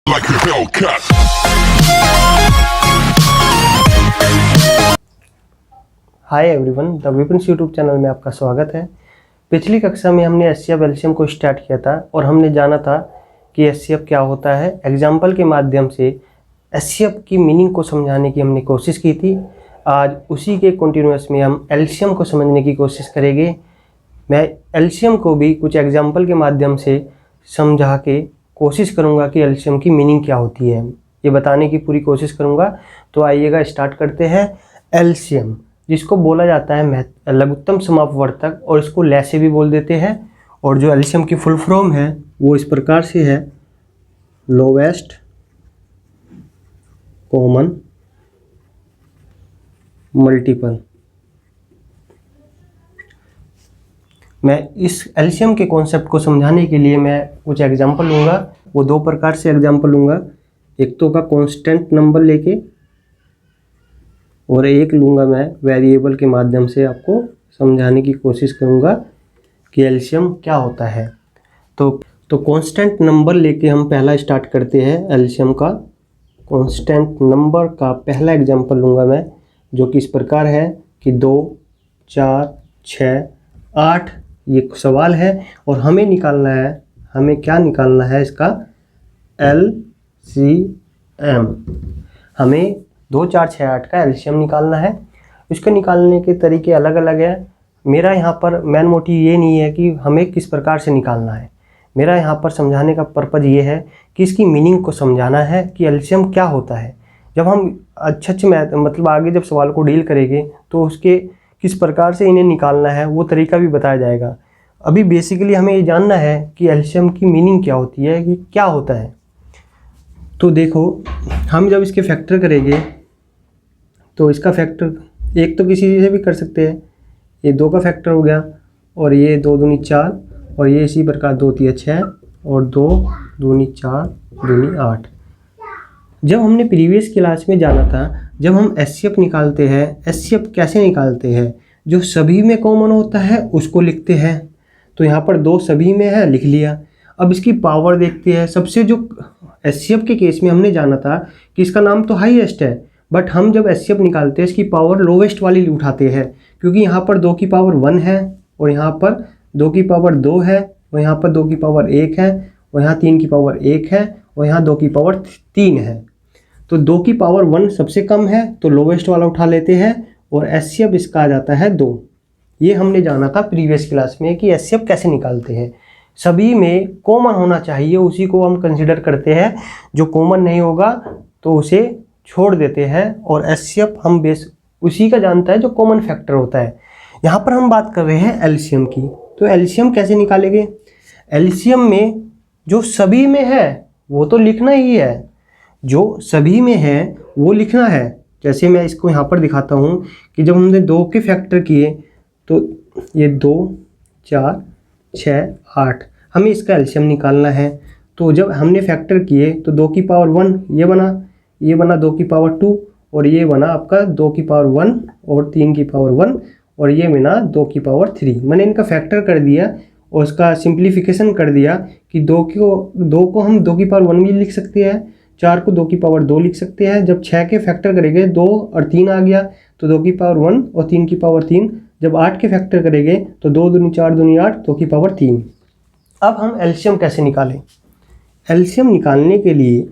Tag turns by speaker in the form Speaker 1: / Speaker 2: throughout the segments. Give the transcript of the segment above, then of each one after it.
Speaker 1: like a Hellcat.
Speaker 2: Hi everyone, the Vipin's YouTube channel में आपका स्वागत है। पिछली कक्षा में हमने एचसीएफ एलसीएम को स्टार्ट किया था और हमने जाना था कि एचसीएफ क्या होता है। एग्जाम्पल के माध्यम से एचसीएफ की मीनिंग को समझाने की हमने कोशिश की थी। आज उसी के कंटिन्यूअस में हम एलसीएम को समझने की कोशिश करेंगे। मैं एलसीएम को भी कुछ एग्जाम्पल के माध्यम से समझा के कोशिश करूँगा कि एलसीएम की मीनिंग क्या होती है, ये बताने की पूरी कोशिश करूँगा। तो आइएगा स्टार्ट करते हैं। एलसीएम जिसको बोला जाता है लघुत्तम समापवर्तक, और इसको लैसे भी बोल देते हैं। और जो एलसीएम की फुल फॉर्म है वो इस प्रकार से है, लोवेस्ट कॉमन मल्टीपल। मैं इस एलसीएम के कॉन्सेप्ट को समझाने के लिए मैं कुछ एग्जांपल लूँगा। वो दो प्रकार से एग्जांपल लूँगा, एक तो का कांस्टेंट नंबर लेके, और एक लूँगा मैं वेरिएबल के माध्यम से आपको समझाने की कोशिश करूँगा कि एलसीएम क्या होता है। तो कांस्टेंट नंबर लेके हम पहला स्टार्ट करते हैं एलसीएम का। कांस्टेंट नंबर का पहला एग्जांपल लूँगा मैं, जो कि इस प्रकार है कि 2, 4, 6, 8 ये सवाल है। और हमें निकालना है, हमें क्या निकालना है इसका एलसीएम। हमें 2, 4, 6, 8 का एलसीएम निकालना है। इसको निकालने के तरीके अलग अलग है। मेरा यहाँ पर मेन मोटिव ये नहीं है कि हमें किस प्रकार से निकालना है। मेरा यहाँ पर समझाने का पर्पज़ ये है कि इसकी मीनिंग को समझाना है कि एलसीएम क्या होता है। जब हम अच्छे मतलब आगे जब सवाल को डील करेंगे तो उसके किस प्रकार से इन्हें निकालना है वो तरीका भी बताया जाएगा। अभी बेसिकली हमें ये जानना है कि एलसीएम की मीनिंग क्या होती है, कि क्या होता है। तो देखो, हम जब इसके फैक्टर करेंगे तो इसका फैक्टर एक तो किसी से भी कर सकते हैं। ये 2 का फैक्टर हो गया, और ये 2 दूनी 4, और ये इसी प्रकार 2 तिया 6, और 2 दूनी 4 दूनी 8। जब हमने प्रीवियस क्लास में जाना था, जब हम एचसीएफ निकालते हैं, एचसीएफ कैसे निकालते हैं, जो सभी में कॉमन होता है उसको लिखते हैं। तो यहाँ पर 2 सभी में है, लिख लिया। अब इसकी पावर देखते हैं। सबसे जो एचसीएफ के केस में हमने जाना था कि इसका नाम तो हाईएस्ट है, बट हम जब एचसीएफ निकालते हैं इसकी पावर लोवेस्ट वाली उठाते हैं, क्योंकि यहाँ पर 2 की पावर 1 है, और यहाँ पर 2 की पावर 2 है, और यहाँ पर 2 की पावर 1 है, और यहाँ 3 की पावर 1 है, और यहाँ 2 की पावर 3 है। तो 2 की पावर 1 सबसे कम है, तो लोवेस्ट वाला उठा लेते हैं, और एचसीएफ इसका आ जाता है 2। ये हमने जाना था प्रीवियस क्लास में कि एचसीएफ कैसे निकालते हैं। सभी में कॉमन होना चाहिए, उसी को हम कंसिडर करते हैं। जो कॉमन नहीं होगा तो उसे छोड़ देते हैं, और एचसीएफ हम बेस उसी का जानता है जो कॉमन फैक्टर होता है। यहाँ पर हम बात कर रहे हैं एलसीएम की। तो एलसीएम कैसे निकालेंगे? एलसीएम में जो सभी में है वो तो लिखना ही है, जो सभी में है वो लिखना है। जैसे मैं इसको यहाँ पर दिखाता हूँ कि जब हमने 2 के फैक्टर किए तो ये 2, 4, 6, 8, हमें इसका एलसीएम निकालना है। तो जब हमने फैक्टर किए तो 2 की पावर 1 ये बना 2 की पावर 2, और ये बना आपका 2 की पावर 1 और 3 की पावर 1, और ये बना 2 की पावर 3। मैंने इनका फैक्टर कर दिया और उसका सिंप्लीफिकेशन कर दिया कि 2 को हम 2 की पावर 1 भी लिख सकते हैं, 4 को 2 की पावर 2 लिख सकते हैं। जब 6 के फैक्टर करेंगे 2 और 3 आ गया, तो 2 की पावर 1 और 3 की पावर 3। जब 8 के फैक्टर करेंगे तो 2 दूनी 4 दूनी 8, 2 की पावर 3। अब हम एलसीएम कैसे निकालें? एलसीएम निकालने के लिए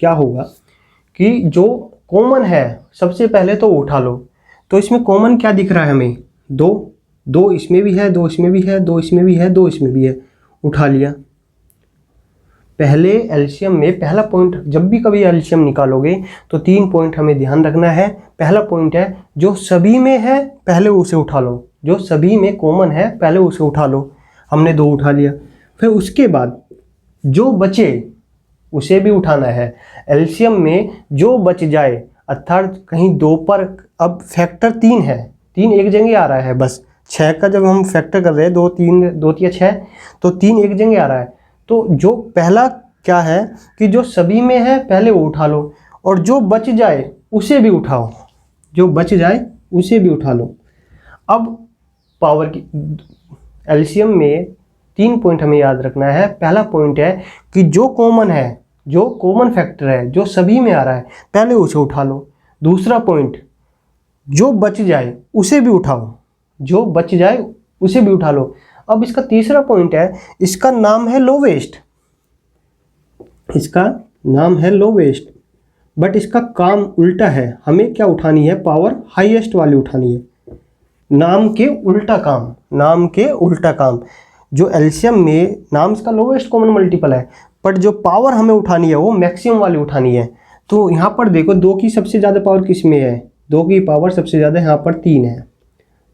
Speaker 2: क्या होगा कि जो कॉमन है सबसे पहले तो उठा लो। तो इसमें कॉमन क्या दिख रहा है हमें? 2 इसमें भी है, 2 इसमें भी है, 2 इसमें भी है, 2 इसमें भी है, उठा लिया। पहले एलसीएम में पहला पॉइंट, जब भी कभी एलसीएम निकालोगे तो 3 पॉइंट हमें ध्यान रखना है। पहला पॉइंट है जो सभी में है पहले उसे उठा लो, जो सभी में कॉमन है पहले उसे उठा लो। हमने 2 उठा लिया, फिर उसके बाद जो बचे उसे भी उठाना है। एलसीएम में जो बच जाए, अर्थात कहीं 2 पर अब फैक्टर 3 है, 3 एक जगह आ रहा है बस। 6 का जब हम फैक्टर कर रहे हैं 2 3 6, तो 3 एक जगह आ रहा है। तो जो पहला क्या है कि जो सभी में है पहले वो उठा लो, और जो बच जाए उसे भी उठाओ, जो बच जाए उसे भी उठा लो। अब पावर की एलसीएम में 3 पॉइंट हमें याद रखना है। पहला पॉइंट है कि जो कॉमन है जो कॉमन फैक्टर है, जो सभी में आ रहा है, पहले उसे उठा लो। दूसरा पॉइंट, जो बच जाए उसे भी उठाओ, जो बच जाए उसे भी उठा लो। अब इसका तीसरा पॉइंट है, इसका नाम है लोवेस्ट, इसका नाम है लोवेस्ट, बट इसका काम उल्टा है। हमें क्या उठानी है? पावर हाईएस्ट वाली उठानी है। नाम के उल्टा काम, नाम के उल्टा काम। जो एलसीएम में नाम इसका लोवेस्ट कॉमन मल्टीपल है, बट जो पावर हमें उठानी है वो मैक्सिमम वाली उठानी है। तो यहाँ पर देखो 2 की सबसे ज़्यादा पावर किस में है? 2 की पावर सबसे ज़्यादा यहाँ पर 3 है,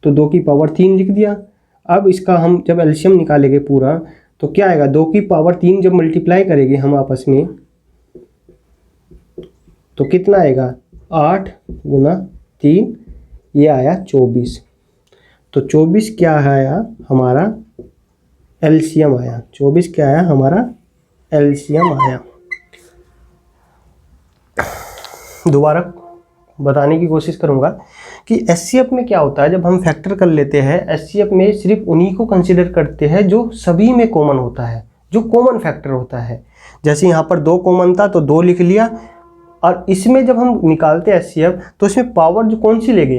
Speaker 2: तो 2 की पावर 3 लिख दिया। अब इसका हम जब एलसीएम निकालेंगे पूरा, तो क्या आएगा? 2 की पावर 3 जब मल्टीप्लाई करेंगे हम आपस में, तो कितना आएगा? 8 गुना 3, ये आया 24। तो 24 क्या आया? हमारा एलसीएम आया। 24 क्या आया? हमारा एलसीएम आया। दोबारा बताने की कोशिश करूंगा कि एचसीएफ में क्या होता है। जब हम फैक्टर कर लेते हैं, एचसीएफ में सिर्फ उन्हीं को कंसीडर करते हैं जो सभी में कॉमन होता है, जो कॉमन फैक्टर होता है। जैसे यहाँ पर 2 कॉमन था तो 2 लिख लिया। और इसमें जब हम निकालते हैं एचसीएफ, तो इसमें पावर जो कौन सी लेंगे?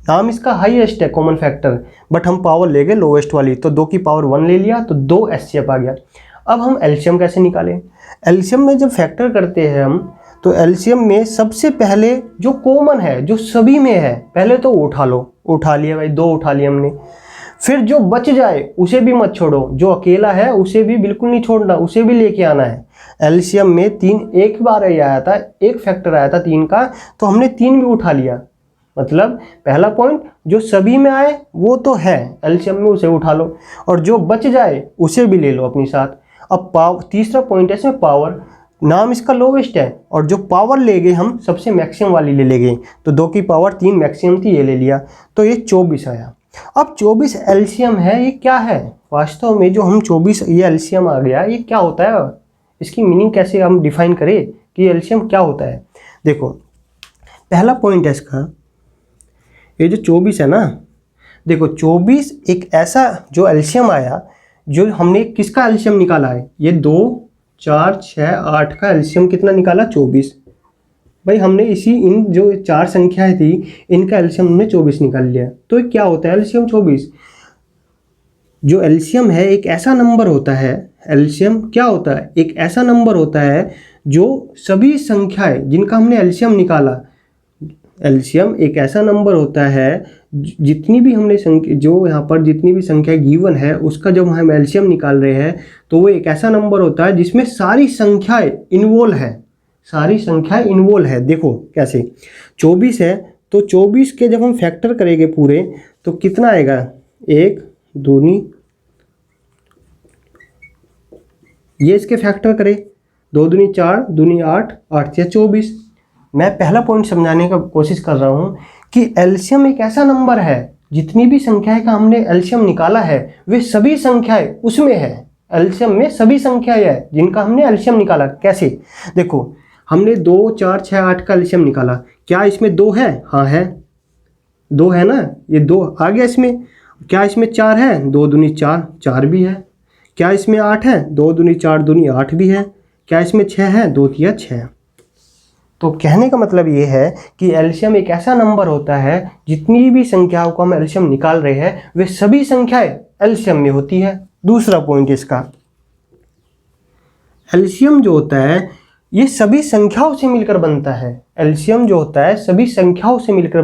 Speaker 2: नाम इसका हाईएस्ट है कॉमन फैक्टर, बट हम पावर लेंगे लोवेस्ट वाली, तो 2 की पावर 1 ले लिया, तो 2 एचसीएफ आ गया। अब हम एलसीएम कैसे निकालें? एलसीएम में जब फैक्टर करते हैं हम, तो एलसीएम में सबसे पहले जो कॉमन है, जो सभी में है, पहले तो उठा लो। उठा लिया भाई, 2 उठा लिया हमने। फिर जो बच जाए उसे भी मत छोड़ो, जो अकेला है उसे भी बिल्कुल नहीं छोड़ना, उसे भी लेके आना है। एलसीएम में 3 एक बार ही आया था, एक फैक्टर आया था 3 का, तो हमने 3 भी उठा लिया। मतलब पहला पॉइंट, जो सभी में आए वो तो है एलसीएम में, उसे उठा लो, और जो बच जाए उसे भी ले लो अपनी साथ। अब तीसरा पॉइंट है इसमें पावर। नाम इसका लोवेस्ट है, और जो पावर ले गए हम सबसे मैक्सिमम वाली ले लेंगे, तो 2 की पावर 3 मैक्सिमम थी, ये ले लिया, तो ये 24 आया। अब 24 एलसीएम है। ये क्या है वास्तव में? जो हम 24 ये एलसीएम आ गया, ये क्या होता है? इसकी मीनिंग कैसे हम डिफाइन करें कि एलसीएम क्या होता है? देखो, पहला पॉइंट है इसका, ये जो 24 है ना, देखो 24 एक ऐसा जो एलसीएम आया, जो हमने किसका एलसीएम निकाला है? ये 2, 4, 6, 8 का एलसीएम कितना निकाला? 24। भाई हमने इन जो 4 संख्याएं थी, इनका एलसीएम हमने 24 निकाल लिया। तो ये क्या होता है एलसीएम 24? जो एलसीएम है एक ऐसा नंबर होता है, एलसीएम क्या होता है? एक ऐसा नंबर होता है जो सभी संख्याएं जिनका हमने एलसीएम निकाला, एलसीएम एक ऐसा नंबर होता है जितनी भी हमने जो यहाँ पर जितनी भी संख्या गिवन है, उसका जब हम एलसीएम निकाल रहे हैं, तो वो एक ऐसा नंबर होता है जिसमें सारी संख्याएं इन्वॉल्व है, सारी संख्याएं इन्वॉल्व है। देखो कैसे, 24 है, तो 24 के जब हम फैक्टर करेंगे पूरे, तो कितना आएगा? 1 दूनी, ये इसके फैक्टर करें, 2 दूनी 4, दूनी 8, 8 से 24। मैं पहला पॉइंट समझाने का कोशिश कर रहा हूँ कि एलसीएम एक ऐसा नंबर है, जितनी भी संख्याएं का हमने एलसीएम निकाला है, वे सभी संख्याएं उसमें है। एलसीएम में सभी संख्याएं है जिनका हमने एलसीएम निकाला। कैसे? देखो, हमने 2, 4, 6, 8 का एलसीएम निकाला। क्या इसमें 2 है? हाँ है, 2 है ना, ये 2 आ गया इसमें। क्या इसमें 4 है? 2 दूनी 4, 4 भी है। क्या इसमें 8 है? 2 दूनी 4 दूनी 8 भी है। क्या इसमें 6 है? 2 तिया 6। तो कहने का मतलब ये है कि एलसीएम एक ऐसा नंबर होता है, जितनी भी संख्याओं को हम एलसीएम निकाल रहे हैं, वे सभी संख्याएं एलसीएम में होती है। दूसरा पॉइंट इसका, एलसीएम जो होता है ये सभी संख्याओं से मिलकर बनता है। एलसीएम जो होता है सभी संख्याओं से मिलकर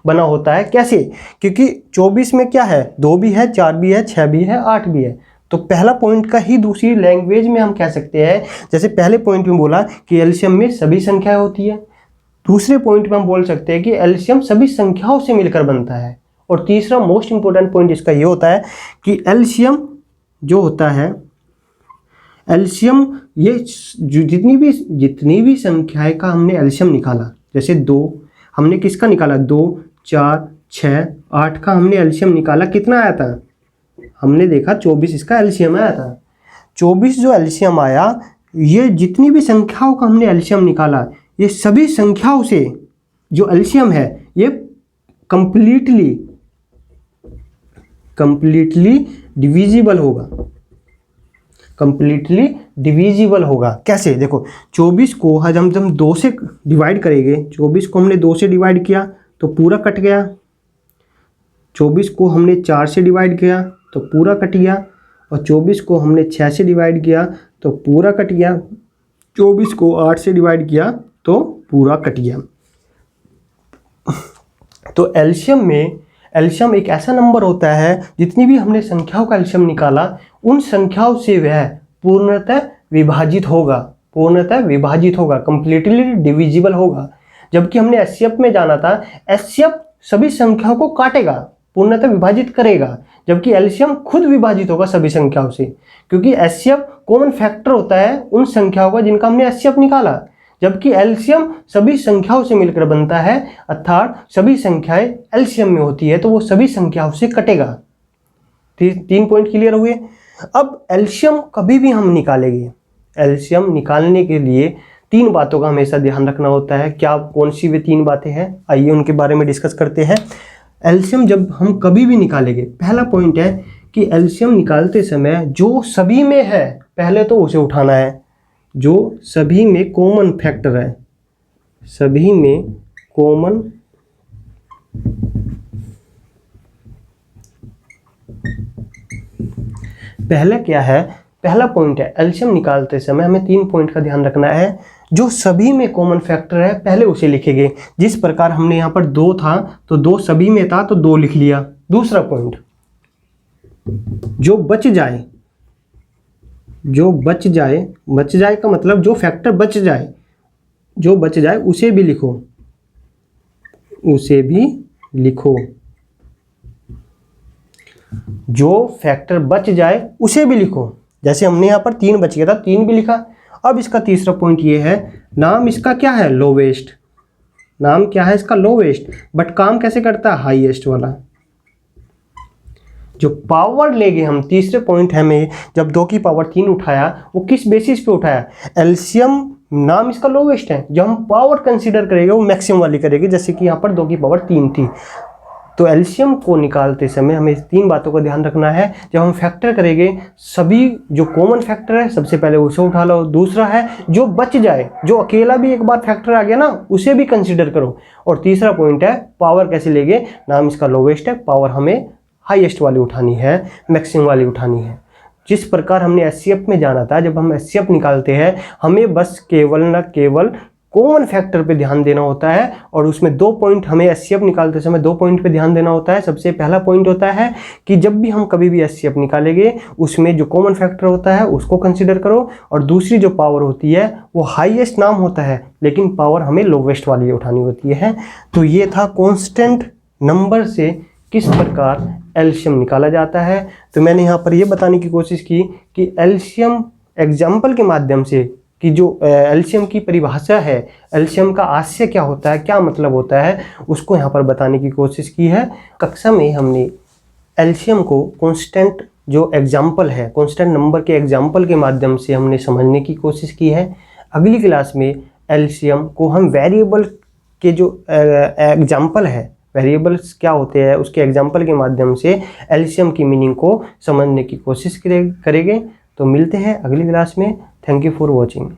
Speaker 2: बना होता है। कैसे? क्योंकि 24 में क्या है? 2 भी है, 4 भी है, 6 भी है, 8 भी है। तो पहला पॉइंट का ही दूसरी लैंग्वेज में हम कह सकते हैं, जैसे पहले पॉइंट में बोला कि एलसीएम में सभी संख्याएं होती है, दूसरे पॉइंट में हम बोल सकते हैं कि एलसीएम सभी संख्याओं से मिलकर बनता है। और तीसरा मोस्ट इंपॉर्टेंट पॉइंट इसका ये होता है कि एलसीएम जो होता है, एलसीएम ये जितनी भी संख्याएं का हमने एलसीएम निकाला, जैसे 2 हमने किसका निकाला? 2, 4, 6, 8 का हमने एलसीएम निकाला। कितना आया था? हमने देखा 24 इसका एलसीएम आया था। 24 जो एलसीएम आया, ये जितनी भी संख्याओं का हमने एलसीएम निकाला, ये सभी संख्याओं से जो एलसीएम है ये कंप्लीटली डिविजिबल होगा, कंप्लीटली डिविजिबल होगा। कैसे? देखो 24 को आज हम जब 2 से डिवाइड करेंगे, 24 को हमने 2 से डिवाइड किया तो पूरा कट गया, 24 को हमने 4 से डिवाइड किया तो पूरा कट गया, और 24 को हमने 6 से डिवाइड किया तो पूरा कट गया, 24 को 8 से डिवाइड किया तो पूरा कट गया। तो एलसीएम एक ऐसा नंबर होता है, जितनी भी हमने संख्याओं का एलसीएम निकाला उन संख्याओं से वह पूर्णतः विभाजित होगा, कंप्लीटली डिविजिबल होगा। जबकि हमने एचसीएफ में जाना था, एचसीएफ सभी संख्याओं को काटेगा, पूर्णतः विभाजित करेगा, जबकि एलसीएम खुद विभाजित होगा सभी संख्याओं से, क्योंकि एचसीएफ कॉमन फैक्टर होता है उन संख्याओं का जिनका हमने एचसीएफ निकाला, जबकि एलसीएम सभी संख्याओं से मिलकर बनता है, अर्थात सभी संख्याएं एलसीएम में होती है तो वो सभी संख्याओं से कटेगा। 3 पॉइंट क्लियर हुए। अब एलसीएम कभी भी हम निकालेंगे, एलसीएम निकालने के लिए 3 बातों का हमेशा ध्यान रखना होता है। क्या, कौन सी वे 3 बातें हैं, आइए उनके बारे में डिस्कस करते हैं। एलसीएम जब हम कभी भी निकालेंगे, पहला पॉइंट है कि एलसीएम निकालते समय जो सभी में है पहले तो उसे उठाना है, जो सभी में कॉमन फैक्टर है, सभी में कॉमन पहला क्या है, पहला पॉइंट है एलसीएम निकालते समय हमें 3 पॉइंट का ध्यान रखना है। जो सभी में कॉमन फैक्टर है पहले उसे लिखेंगे, जिस प्रकार हमने यहाँ पर 2 था तो 2 सभी में था तो 2 लिख लिया। दूसरा पॉइंट, जो बच जाए का मतलब जो फैक्टर बच जाए उसे भी लिखो, जो फैक्टर बच जाए उसे भी लिखो। जैसे हमने यहाँ पर 3 बच गया था, 3 भी लिखा। अब इसका तीसरा पॉइंट ये है, नाम इसका क्या है, लोवेस्ट, नाम क्या है इसका, लोवेस्ट, बट काम कैसे करता है, हाईएस्ट वाला। जो पावर लेंगे हम, तीसरे पॉइंट है में जब 2 की पावर 3 उठाया, वो किस बेसिस पे उठाया, एलसीएम नाम इसका लोवेस्ट है, जो हम पावर कंसीडर करेंगे वो मैक्सिमम वाली करेंगे, जैसे कि यहाँ पर 2 की पावर 3 थी। तो एलसीएम को निकालते समय हमें 3 बातों का ध्यान रखना है। जब हम फैक्टर करेंगे, सभी जो कॉमन फैक्टर है सबसे पहले उसे उठा लो। दूसरा है जो बच जाए, जो अकेला भी एक बार फैक्टर आ गया ना उसे भी कंसीडर करो। और तीसरा पॉइंट है पावर कैसे लेंगे, नाम इसका लोवेस्ट है, पावर हमें हाईएस्ट वाली उठानी है, मैक्सिमम वाली उठानी है। जिस प्रकार हमने एचसीएफ में जाना था, जब हम एचसीएफ निकालते हैं हमें बस केवल कॉमन फैक्टर पे ध्यान देना होता है, और उसमें 2 पॉइंट हमें एचसीएफ निकालते समय 2 पॉइंट पे ध्यान देना होता है। सबसे पहला पॉइंट होता है कि जब भी हम कभी भी एचसीएफ निकालेंगे उसमें जो कॉमन फैक्टर होता है उसको कंसीडर करो, और दूसरी जो पावर होती है वो हाईएस्ट नाम होता है, लेकिन पावर हमें लोवेस्ट वाली उठानी होती है। तो ये था कॉन्स्टेंट नंबर से किस प्रकार एलसीएम निकाला जाता है। तो मैंने यहाँ पर ये बताने की कोशिश की कि एलसीएम एग्जाम्पल के माध्यम से कि जो एलसीएम की परिभाषा है, एलसीएम का आशय क्या होता है, क्या मतलब होता है, उसको यहाँ पर बताने की कोशिश की है। कक्षा में हमने एलसीएम को कांस्टेंट जो एग्जाम्पल है, कांस्टेंट नंबर के एग्जाम्पल के माध्यम से हमने समझने की कोशिश की है। अगली क्लास में एलसीएम को हम वेरिएबल के जो एग्जाम्पल है, वेरिएबल्स क्या होते हैं उसके एग्जाम्पल के माध्यम से एलसीएम की मीनिंग को समझने की कोशिश करेंगे। तो मिलते हैं अगली क्लास में। Thank you for watching.